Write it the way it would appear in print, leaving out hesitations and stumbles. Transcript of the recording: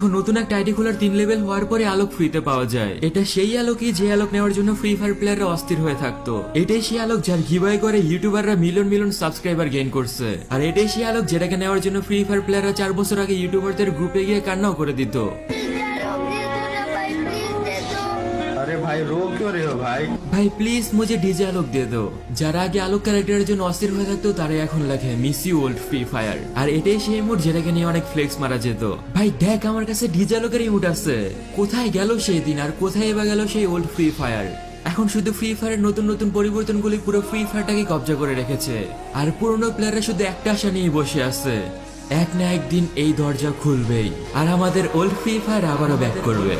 নতুন একটা আইডি খোলার 3 লেভেল হওয়ার পরে আলোক ফ্রিতে পাওয়া যায়। এটা সেই আলোকই যে আলোক নেওয়ার জন্য ফ্রি ফায়ার প্লেয়াররা অস্থির হয়ে থাকতো। এটাই সেই আলোক যার গিভওয়ে করে ইউটিউবাররা মিলিয়ন মিলিয়ন সাবস্ক্রাইবার গেইন করছে। আর এটাই সেই আলোক যেটাকে নেওয়ার জন্য ফ্রি ফায়ার প্লেয়াররা 4 বছর আগে ইউটিউবারদের গ্রুপে গিয়ে কান্নাও করে দিত। अरे भाई रो क्यों रहे हो भाई? ভাই প্লিজ মুঝে ডিজে আলোক দিয়ে দো। যারা আগে আলোক ক্যারেক্টারের জন্য অস্থির হয়ে থাকতো তারা এখন লেখে miss you old free fire. আর এটাই সেই ইমোট যেটাকে নিয়ে অনেক ফ্লেক্স মারা যেত। ভাই দেখ আমার কাছে ডিজে আলোকের ইমোট আছে। কোথায় গেল সেই দিন আর কোথায় এবার গেল সেই ওল্ড ফ্রি ফায়ার? এখন শুধু ফ্রি ফায়ারের নতুন নতুন পরিবর্তনগুলি পুরো ফ্রি ফায়ারটাকে কবজা করে রেখেছে। আর পুরনো প্লেয়াররা শুধু একটা আশা নিয়ে বসে আছে, এক না একদিন এই দরজা খুলবেই আর আমাদের ওল্ড ফ্রি ফায়ার আবারও ব্যাক করবে।